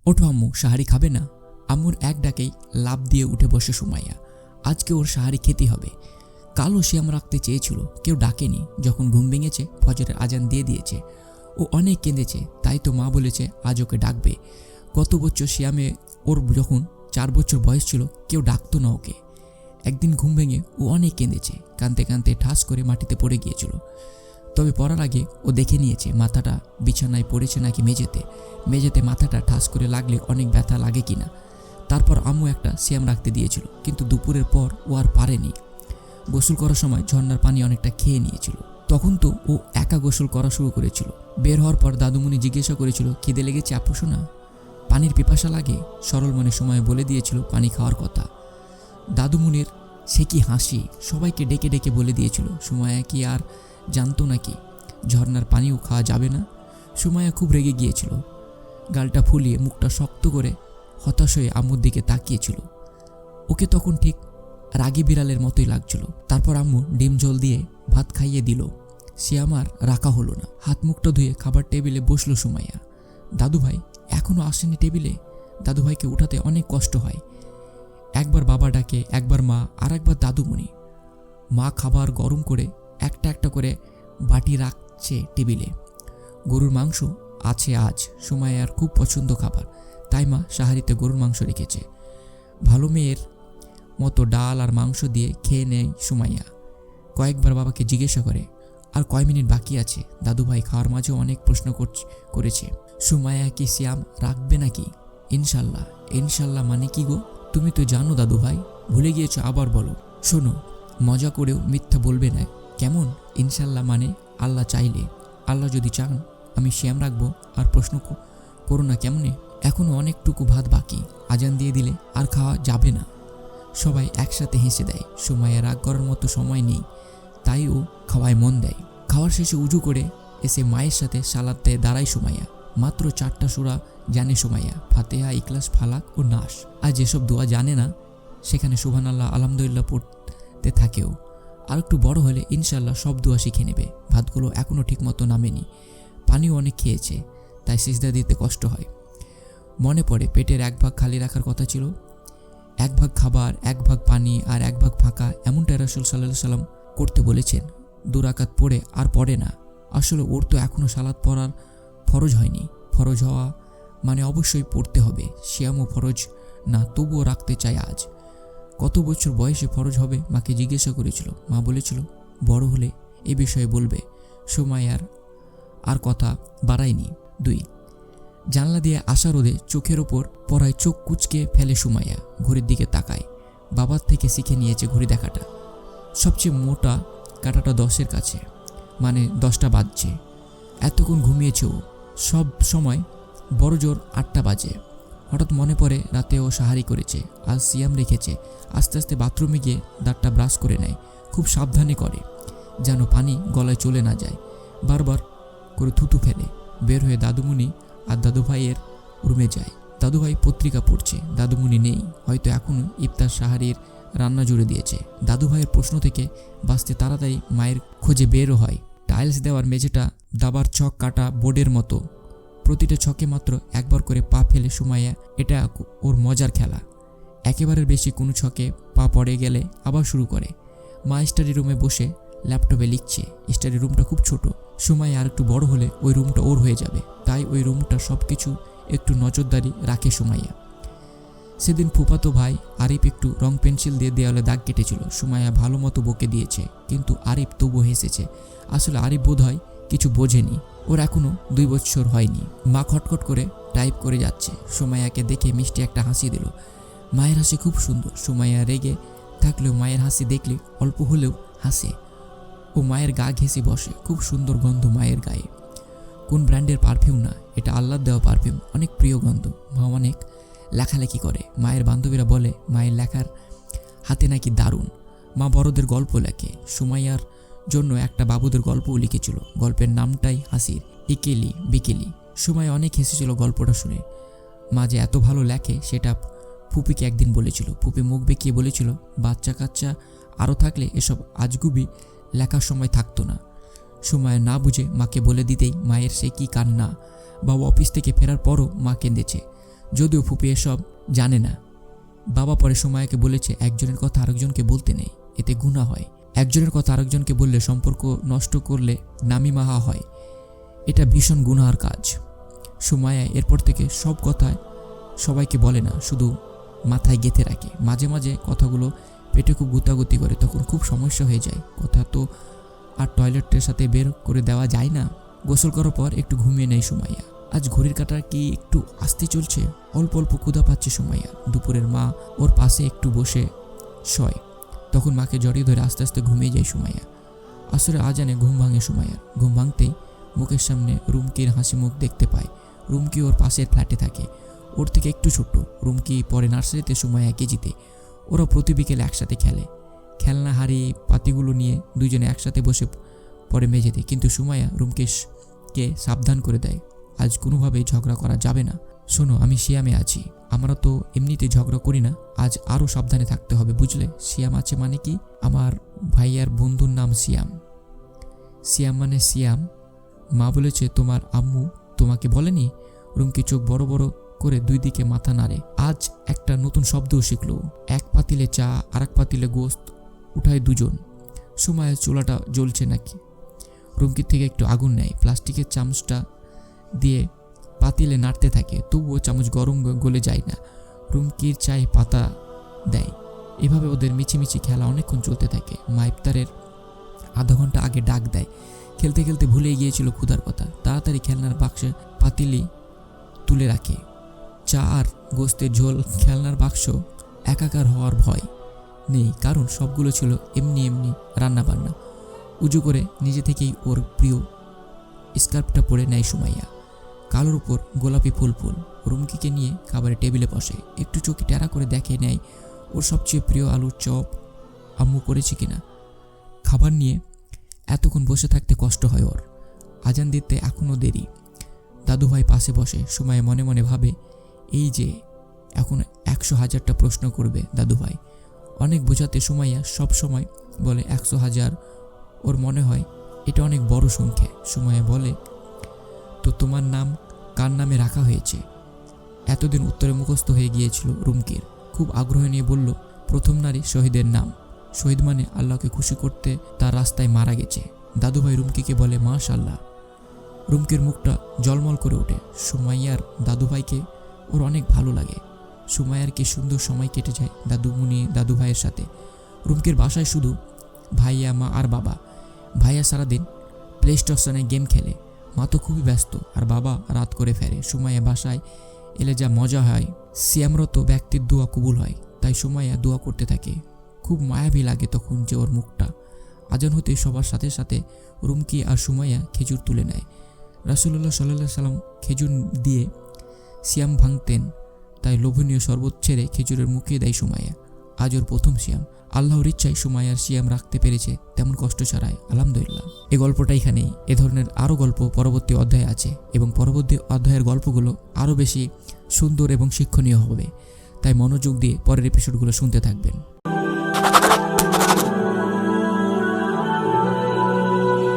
ওঠো আম্মু, সাহারি খাবে না? আম্মুর এক ডাকেই লাফ দিয়ে উঠে বসে সুমাইয়া। আজকে ওর সাহারি খেতে হবে। কালও সিয়াম রাখতে চেয়েছিল, কেউ ডাকেনি। যখন ঘুম ভেঙেছে, ফজরের আজান দিয়ে দিয়েছে। ও অনেক কেঁদেছে, তাই তো মা বলেছে আজ ওকে ডাকবে। গত বছর সিয়ামে ওর যখন 4 বছর বয়স ছিল, কেউ ডাকতো না ওকে। একদিন ঘুম ভেঙে ও অনেক কেঁদেছে, কাঁদতে কাঁদতে ঠাস করে মাটিতে পড়ে গিয়েছিল। তবে পড়ার আগে ও দেখে নিয়েছে মাথাটা বিছানায় পড়েছে নাকি মেঝেতে। মেঝেতে মাথাটা ঠাস করে লাগলে অনেক ব্যথা লাগে কিনা। তারপর আম্মু একটা সিয়াম রাখতে দিয়েছিল, কিন্তু দুপুরের পর ও আর পারেনি। গোসল করার সময় ঝর্ণার পানি অনেকটা খেয়ে নিয়েছিল। তখন তো ও একা গোসল করা শুরু করেছিল। বের হওয়ার পর দাদুমণি জিজ্ঞাসা করেছিল, খিদে লেগেছে আপু শোনা? পানির পিপাসা লাগে? সরল মনে সময় বলে দিয়েছিল পানি খাওয়ার কথা। দাদুমণির সে কি হাসি! সবাইকে ডেকে ডেকে বলে দিয়েছিল। সুমাইয়া কি আর জানতো নাকি ঝর্ণার পানিও খাওয়া যাবে না? সুমাইয়া খুব রেগে গিয়েছিল। গালটা ফুলিয়ে মুখটা শক্ত করে হতাশ হয়ে আম্মুর দিকে তাকিয়েছিল। ওকে তখন ঠিক রাগী বিড়ালের মতোই লাগছিল। তারপর আম্মু ডিম জল দিয়ে ভাত খাইয়ে দিল। সে আমার রাখা হলো না। হাত মুখটা ধুয়ে খাবার টেবিলে বসলো সুমাইয়া। দাদুভাই এখনো আসেনি টেবিলে। দাদুভাইকে উঠাতে অনেক কষ্ট হয়। একবার বাবা ডাকে, একবার মা, আর একবার দাদুমণি। মা খাবার গরম করে একটা একটা করে বাটি রাখছে টেবিলে। গরুর মাংস আছে আজ, সুমাইয়ার খুব পছন্দ খাবার, তাই মা সাহারিতে গরুর মাংস রেখেছে। ভালো মেয়ের মতো ডাল আর মাংস দিয়ে খেয়ে নেয় সুমাইয়া। কয়েকবার বাবাকে জিজ্ঞাসা করে, আর কয় মিনিট বাকি আছে? দাদুভাই খাওয়ার মাঝেও অনেক প্রশ্ন করেছে। সুমাইয়া কি সিয়াম রাখবে নাকি? ইনশাল্লাহ। ইনশাল্লাহ মানে কি গো? তুমি তো জানো দাদুভাই, ভুলে গিয়েছো? আবার বলো। শোনো, মজা করেও মিথ্যা বলবে না কেমন? ইনশাল্লাহ মানে আল্লাহ চাইলে। আল্লাহ যদি চান আমি সিয়াম রাখবো। আর প্রশ্ন করো না কেমনে। এখনো অনেকটুকু ভাত বাকি, আজান দিয়ে দিলে আর খাওয়া যাবে না। সবাই একসাথে হেসে দেয়। সুমাইয়া রাগ করার মতো সময় নেই, তাই ও খাওয়ায় মন দেয়। খাওয়ার শেষে উজু করে এসে মায়ের সাথে সালাত দিয়ে দাঁড়ায় সুমাইয়া। মাত্র 4টা সূরা জানে সুমাইয়া, ফাতিহা, ইখলাস, ফালাক ও নাস। আর যেসব দোয়া জানে না সেখানে সুবহানাল্লাহ, আলহামদুলিল্লাহ পড়তে থাকেও। আর একটু বড় হলে ইনশাল্লাহ সব দোয়া শিখে নেবে। ভাতগুলো এখনও ঠিকমতো নামেনি। পানিও অনেক খেয়েছে, তাই সিজদা দিতে কষ্ট হয়। মনে পড়ে পেটের 1 ভাগ খালি রাখার কথা ছিল। 1 ভাগ খাবার, 1 ভাগ পানি আর 1 ভাগ ফাঁকা, এমনটাই রাসূল সাল্লাল্লাহু আলাইহি সাল্লাম করতে বলেছেন। 2 রাকাত পড়ে আর পড়ে না। আসলে ওর তো এখনও সালাত পড়ার ফরজ হয়নি। ফরজ হওয়া মানে অবশ্যই পড়তে হবে। সিয়ামও ফরজ না, তবুও রাখতে চাই আজ। কত বছর বয়সে ফরজ হবে মাকে জিজ্ঞাসা করেছিল। মা বলেছিল বড় হলে এ বিষয়ে বলবে। সুমাইয়ার আর কথা বাড়ায়নি। 2 জানলা দিয়ে আসা রোদে চোখের ওপর পড়ায় চোখ কুঁচকে ফেলে সুমাইয়া। ঘড়ির দিকে তাকায়। বাবার থেকে শিখে নিয়েছে ঘড়ি দেখাটা। সবচেয়ে মোটা কাঁটাটা 10-এর কাছে, মানে 10টা বাজছে। এতক্ষণ ঘুমিয়েছে ও। সব সময় বড় জোর 8টা বাজে। হঠাৎ মনে পড়ে রাতে ও সাহারি করেছে, আজ সিয়াম রেখেছে। আস্তে আস্তে বাথরুমে গিয়ে দাঁতটা ব্রাশ করে নেয়। খুব সাবধানে করে, যেন পানি গলায় চলে না যায়। বারবার করে থুতু ফেলে। বের হয়ে দাদুমণি আর দাদুভাইয়ের রুমে যায়। দাদুভাই পত্রিকা পড়ছে, দাদুমণি নেই, হয়তো এখনো ইফতার সাহারির রান্না জুড়ে দিয়েছে। দাদুভাইয়ের প্রশ্ন থেকে বাঁচতে তাড়াতাড়ি মায়ের খোঁজে বেরও হয়। টাইলস দেওয়ার মেঝেটা দাবার ছক কাটা বোর্ডের মতো। প্রতিটা ছকে মাত্র একবার করে পা ফেলে সুমাইয়া। এটা ওর মজার খেলা। একেবারের বেশি কোনো ছকে পা পড়ে গেলে আবার শুরু করে। মা স্টাডি রুমে বসে ল্যাপটপে লিখছে। স্টাডি রুমটা খুব ছোট। সুমাইয়া আর একটু বড় হলে ওই রুমটা ওর হয়ে যাবে, তাই ওই রুমটা সব কিছু একটু নজরদারি রাখে সুমাইয়া। সেদিন ফুফাতো ভাই আরিফ একটু রং পেন্সিল দিয়ে দেওয়ালে দাগ কেটেছিল। সুমাইয়া ভালো মতো বকে দিয়েছে, কিন্তু আরিফ তবু হেসেছে। আসলে আরিফ বোধ হয় কিছু বোঝেনি, ওর এখনো 2 বছর হয়নি। মা খটখট করে টাইপ করে যাচ্ছে। সুমাইয়াকে দেখে মিষ্টি একটা হাসি দিল। মায়ের হাসি খুব সুন্দর। সুমাইয়া রেগে থাকলেও মায়ের হাসি দেখলে অল্প হলেও হাসে। ও মায়ের গা ঘেঁষে বসে। খুব সুন্দর গন্ধ মায়ের গায়ে। কোন ব্র্যান্ডের পারফিউম না, এটা আল্লাহর দেওয়া পারফিউম, অনেক প্রিয় গন্ধ। মা অনেক লেখালেখি করে। মায়ের বান্ধবীরা বলে মায়ের লেখার হাতে নাকি দারুণ। মা বড়দের গল্প লেখে। সুমাইয়ার জন্য একটা বাবুদের গল্পও লিখেছিল। গল্পের নামটাই হাসির, ইকেলি বিকেলি। সুমাইয়া অনেক হেসেছিল গল্পটা শুনে। মা যে এত ভালো লেখে সেটা ফুপিকে একদিন বলেছিল। ফুপি মুখ বেঁকিয়ে বলেছিল, বাচ্চা কাচ্চা আরও থাকলে এসব আজগুবি লেখার সময় থাকতো না। সুমাইয়া না বুঝে মাকে বলে দিতেই মায়ের সে কি কান্না। বাবা অফিস থেকে ফেরার পরও মা কেঁদেছে। যদিও ফুপি এসব জানে না। বাবা পরে সুমাইয়াকে বলেছে একজনের কথা আরেকজনকে বলতে নেই, এতে গুনাহ হয়। একজনের কথা আরেকজনকে বললে সম্পর্ক নষ্ট করলে নামিমাহা হয়, এটা ভীষণ গুনাহার কাজ। সুমাইয়া এরপর থেকে সব কথা সবাইকে বলে না, শুধু মাথায় গেঁথে রাখে। মাঝে মাঝে কথাগুলো পেটে খুব গুতাগুতি করে, তখন খুব সমস্যা হয়ে যায়। কথা তো আর টয়লেটের সাথে বের করে দেওয়া যায় না। গোসল করার পর একটু ঘুমিয়ে নেয় সুমাইয়া। আজ ঘড়ির কাঁটা কি একটু আস্তে চলছে। অল্প অল্প ক্ষুধা পাচ্ছে সুমাইয়া। দুপুরের মা ওর পাশে একটু বসে শয়, তখন মাকে জড়িয়ে ধরে আস্তে আস্তে ঘুমিয়ে যায় সুমাইয়া। আসরে আজানে ঘুম ভাঙে সুমাইয়ার। ঘুম ভাঙতেই মুখের সামনে রুমকির হাসি মুখ দেখতে পায়। রুমকি ওর পাশের ফ্ল্যাটে থাকে, ওর থেকে একটু ছোট্ট। রুমকি পরে নার্সারিতে, সুমাইয়া কেজিতে। ওরা প্রতি বিকেলে একসাথে খেলে। খেলনা হাড়ি পাতিগুলো নিয়ে দুজনে একসাথে বসে পড়ে মেঝেতে। কিন্তু সুমাইয়া রুমকেশকে সাবধান করে দেয়, আজ কোনোভাবেই ঝগড়া করা যাবে না। শোনো, আমি সিয়ামে আছি, আমরা তো এমনিতে ঝগড়া করি না, আজ আরও সাবধানে থাকতে হবে, বুঝলে? সিয়াম আছে মানে কি? আমার ভাইয়ার বন্ধুর নাম সিয়াম। সিয়াম মানে সিয়াম? মা বলেছে তোমার আম্মু তোমাকে বলেনি? রুমকি চোখ বড় বড় করে দুই দিকে মাথা নাড়ে। আজ একটা নতুন শব্দও শিখলো। এক পাতিলে চা আর এক পাতিলে গোস্ত উঠায় দুজন। সুমাইয়া চুলাটা জ্বলছে নাকি। রুমকির থেকে একটু আগুন নেয়, প্লাস্টিকের চামচটা দিয়ে পাতিলে নাড়তে থাকে, তবুও চামচ গরম গলে যায় না। রুমকির চায়ে পাতা দেয়। এভাবে ওদের মিছিমিছি খেলা অনেকক্ষণ চলতে থাকে। মা ইফতারের আধা ঘন্টা আগে ডাক দেয়। খেলতে খেলতে ভুলে গিয়েছিল ক্ষুধার কথা। তাড়াতাড়ি খেলনার বাক্সে পাতিলি তুলে রাখে। চা আর গোস্তের ঝোল খেলনার বাক্স একাকার হওয়ার ভয় নেই, কারণ সবগুলো ছিল এমনি এমনি রান্নাবান্না। উজু করে নিজে থেকেই ওর প্রিয় স্কার্ফটা পরে নেয় সুমাইয়া, কালোর উপর গোলাপি ফুল ফুল। রুমকিকে নিয়ে খাবারের টেবিলে বসে। একটু চোখে টেরা করে দেখে নেয় ওর সবচেয়ে প্রিয় আলুর চপ আম্মু করেছে কিনা। খাবার নিয়ে এতক্ষণ বসে থাকতে কষ্ট হয় ওর। আজান দিতে এখনও দেরি। দাদুভাই পাশে বসে। সুমাইয়া মনে মনে ভাবে, এই যে এখন 100,000টা প্রশ্ন করবে দাদুভাই। অনেক বোঝাতে সুমাইয়া সব সময় বলে 100,000। ওর মনে হয় এটা অনেক বড় সংখ্যা। সুমাইয়া বলে, তো তোমার নাম কার নামে রাখা হয়েছে? এতদিন উত্তরে মুখস্থ হয়ে গিয়েছিল রুমকির। খুব আগ্রহ নিয়ে বলল, প্রথম নারী শহীদের নাম। শহীদ মানে আল্লাহকে খুশি করতে তার রাস্তায় মারা গেছে। দাদুভাই রুমকিকে বলে, মাশাআল্লাহ। রুমকির মুখটা জলমল করে ওঠে। সুমাইয়ার দাদুভাইকে ওর অনেক ভালো লাগে। সুমাইয়ার কি সুন্দর সময় কেটে যায় দাদুভাইয়ের সাথে। রুমকির বাসায় শুধু ভাইয়া, মা আর বাবা। ভাইয়া সারাদিন প্লে স্টেশনে গেম খেলে, মা তো খুবই ব্যস্ত, আর বাবা রাত করে ফেরে। সুমাইয়া বাসায় এলে যা মজা হয়, সিয়ামরত ব্যক্তির দোয়া কবুল হয়, তাই সুমাইয়া দোয়া করতে থাকে। খুব মায়াবী লাগে তখন যে ওর মুখটা। আজান হতে সবার সাথে সাথে রুমকি আর সুমাইয়া খেজুর তুলে নেয়। রাসূলুল্লাহ সাল্লাল্লাহু আলাইহি সাল্লাম খেজুর দিয়ে সিয়াম ভাঙতেন, তাই লোভনীয় শরবত ছেড়ে খেজুরের মুখে দেয় সুমাইয়া। আজ ওর প্রথম সিয়াম। আল্লাহর ইচ্ছায় সুমাইয়ার সিয়াম রাখতে পেরেছে তেমন কষ্ট ছাড়াই, আলহামদুলিল্লাহ। এই গল্পটা এখানেই। এ ধরনের আরও গল্প পরবর্তী অধ্যায়ে আছে, এবং পরবর্তী অধ্যায়ের গল্পগুলো আরও বেশি সুন্দর এবং শিক্ষণীয় হবে, তাই মনোযোগ দিয়ে পরের এপিসোডগুলো শুনতে থাকবেন।